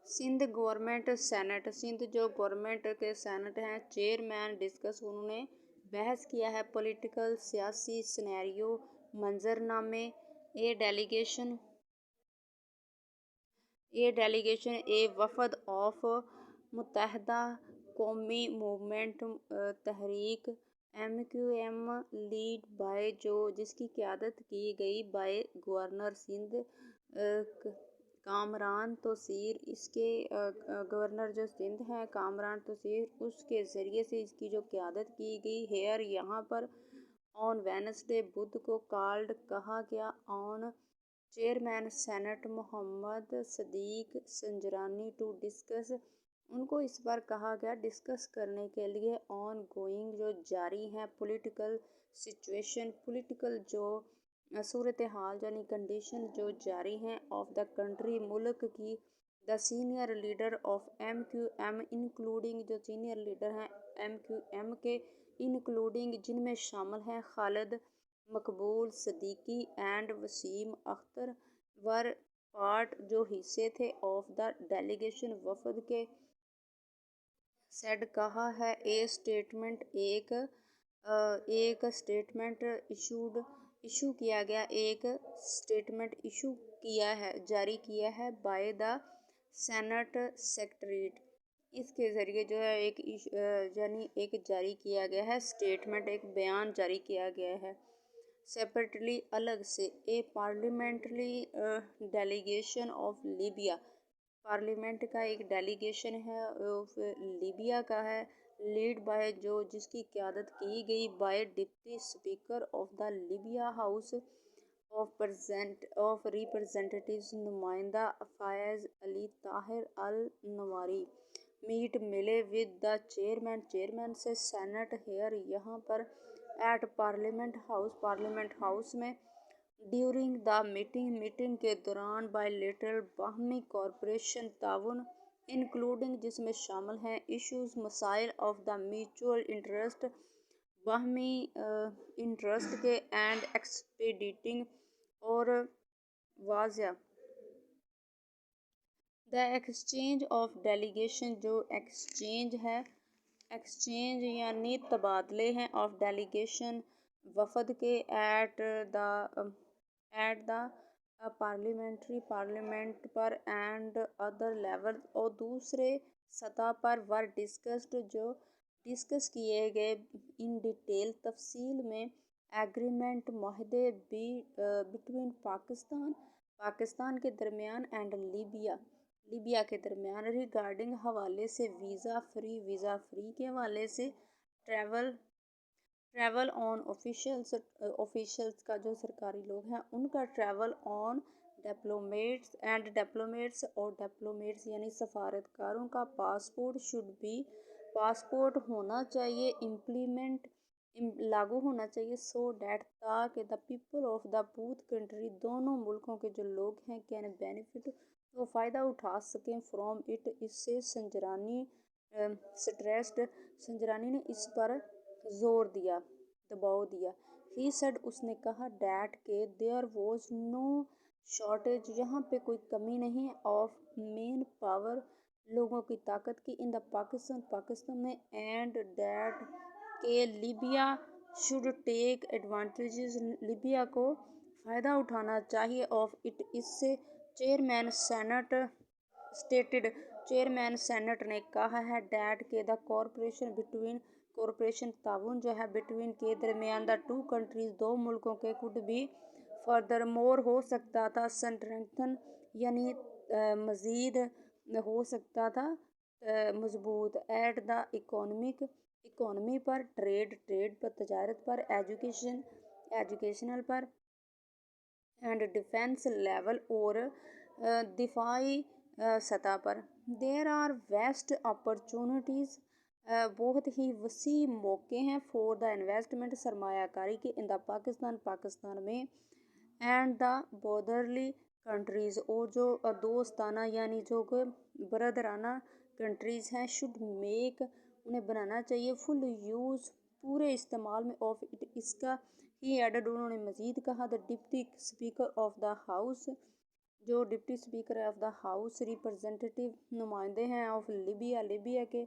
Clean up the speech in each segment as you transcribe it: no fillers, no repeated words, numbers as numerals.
Sindh government senate, Sindh जो government के senate हैं, चेयरमैन डिस्कस, उन्होंने बहस किया है पॉलिटिकल सियासी सिनेरियो मंजरनामे। ए डेलीगेशन ए वफद ऑफ मुत्तहदा कौमी मूवमेंट तहरीक MQM लीड बाय जो जिसकी क़यादत की गई बाय गवर्नर सिंध कामरान तोसीर। इसके गवर्नर जो सिंध हैं कामरान तोसीर, उसके ज़रिए से इसकी जो क़यादत की गई। हेयर यहाँ पर ऑन वेडनेसडे बुध को कॉल्ड कहा गया on chairman senate Mohammad Sadiq Sanjrani to discuss, उनको इस बार कहा गया डिस्कस करने के लिए ऑन गोइंग जो जारी हैं पॉलिटिकल सिचुएशन, पॉलिटिकल जो सूरत हाल यानी कंडीशन जो जारी हैं ऑफ द कंट्री मुल्क की। The senior leader of MQM including जो सीनियर लीडर हैं MQM के इंक्लूडिंग जिनमें शामिल हैं Khalid Maqbool Siddiqui and Waseem Akhtar were part जो हिस्से थे ऑफ द डेलीगेशन वफद के। सेड कहा है ए स्टेटमेंट एक स्टेटमेंट इशू किया गया, एक स्टेटमेंट इशू किया है जारी किया है बाय द सेनेट सेक्रेटरीट। इसके ज़रिए जो है एक यानी एक जारी किया गया है स्टेटमेंट, एक बयान जारी किया गया है सेपरेटली अलग से। A parliamentary delegation of Libya, parliament का एक डेलीगेशन है लीबिया का है, लीड बाय जो जिसकी क़यादत की गई by deputy speaker of the Libya house of representatives नुमाइंदा Fayaz Ali Tahir al Nawari meet मिले विद द चेयरमैन से सेनेट हेयर यहाँ पर एट पार्लियामेंट हाउस में ड्यूरिंग द मीटिंग के दौरान बायलैटरल बाहमी कॉर्पोरेशन ताउन इंक्लूडिंग जिसमें शामिल हैं इश्यूज मसाइल ऑफ द म्यूचुअल इंटरेस्ट बाहमी इंटरेस्ट के एंड एक्सपेडिटिंग और वाज़ा द एक्सचेंज ऑफ डेलीगेशन जो एक्सचेंज यानी तबादले हैं ऑफ डेलीगेशन वफद के एट द पार्लियामेंट पर एंड अदर लेवल और दूसरे सतह पर वर डिस्कस्ड जो डिस्कस किए गए इन डिटेल तफसील में एग्रीमेंट माहदे बिटवीन पाकिस्तान के दरमियान एंड लीबिया के दरमियान रिगार्डिंग हवाले से वीज़ा फ्री के हवाले से ट्रैवल ऑन ऑफिशियल्स का जो सरकारी लोग हैं उनका ट्रैवल ऑन डिप्लोमेट्स और डिप्लोमेट्स यानी सफारतकारों का पासपोर्ट होना चाहिए इम्प्लीमेंट लागू होना चाहिए सो डैट ताकि the people of the booth country दोनों मुल्कों के जो लोग हैं कैन बेनिफिट वो फ़ायदा उठा सकें फ्रॉम इट इससे। संजरानी ने इस पर जोर दिया दबाव दिया। ही सेड उसने कहा डैट के देयर वॉज नो शॉर्टेज यहाँ पे कोई कमी नहीं ऑफ मेन पावर लोगों की ताकत की इन द पाकिस्तान में एंड डैट के Libya should take advantages Libya को फ़ायदा उठाना चाहिए ऑफ इट इससे। चेयरमैन सेनेट ने कहा है डैट के द कॉरपोरेशन ताउन जो है बिटवीन के दरमियान द टू कंट्रीज दो मुल्कों के कुड भी फर्दर मोर हो सकता था स्ट्रेंथन यानी मज़ीद हो सकता था मजबूत एट द इकोनमी पर ट्रेड पर तजारत पर एजुकेशनल पर एंड डिफेंस लेवल और दिफाई सतह पर। देयर आर वेस्ट अपॉर्चुनिटीज़ बहुत ही वसी मौके हैं फॉर द इन्वेस्टमेंट सरमायाकारी के इन द पाकिस्तान में एंड द बॉर्डरली कंट्रीज़ और जो दोस्ताना यानी जो बरदराना कंट्रीज़ हैं शुड मेक उन्हें बनाना चाहिए फुल यूज़ पूरे इस्तेमाल में ऑफ इट इसका। ही एडेड उन्होंने मज़ीद कहा the deputy speaker of the house جو deputy speaker of the house representative نمائندے ہیں آف لیبیا، لیبیا کے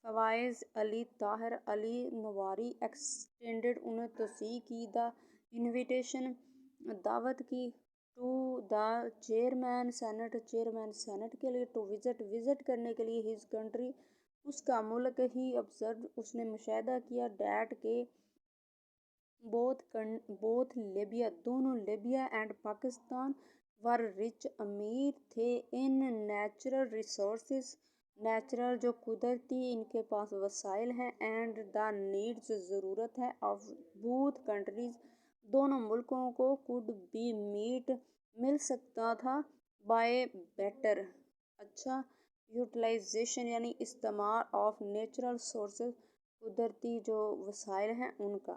فوائز علی طاہر علی نواری ایکسٹینڈڈ، انہیں توسیع کی دا انویٹیشن، دعوت کی ٹو دا چیئرمین سینٹ کے لیے ٹو وزٹ کرنے کے لیے ہز کنٹری، اس کا ملک ہی آبزرو، اس نے مشاہدہ کیا ڈیٹ کے بوتھ لیبیا، دونوں Libya and Pakistan were rich, امیر تھے ان نیچرل ریسورسز، نیچرل جو قدرتی ان کے پاس وسائل ہیں، اینڈ دا نیڈز ضرورت ہے، آف بوتھ کنٹریز دونوں ملکوں کو could be میٹ مل سکتا تھا بائی بیٹر اچھا یوٹیلائزیشن یعنی استعمال آف نیچرل سورسز قدرتی جو وسائل ہیں ان کا۔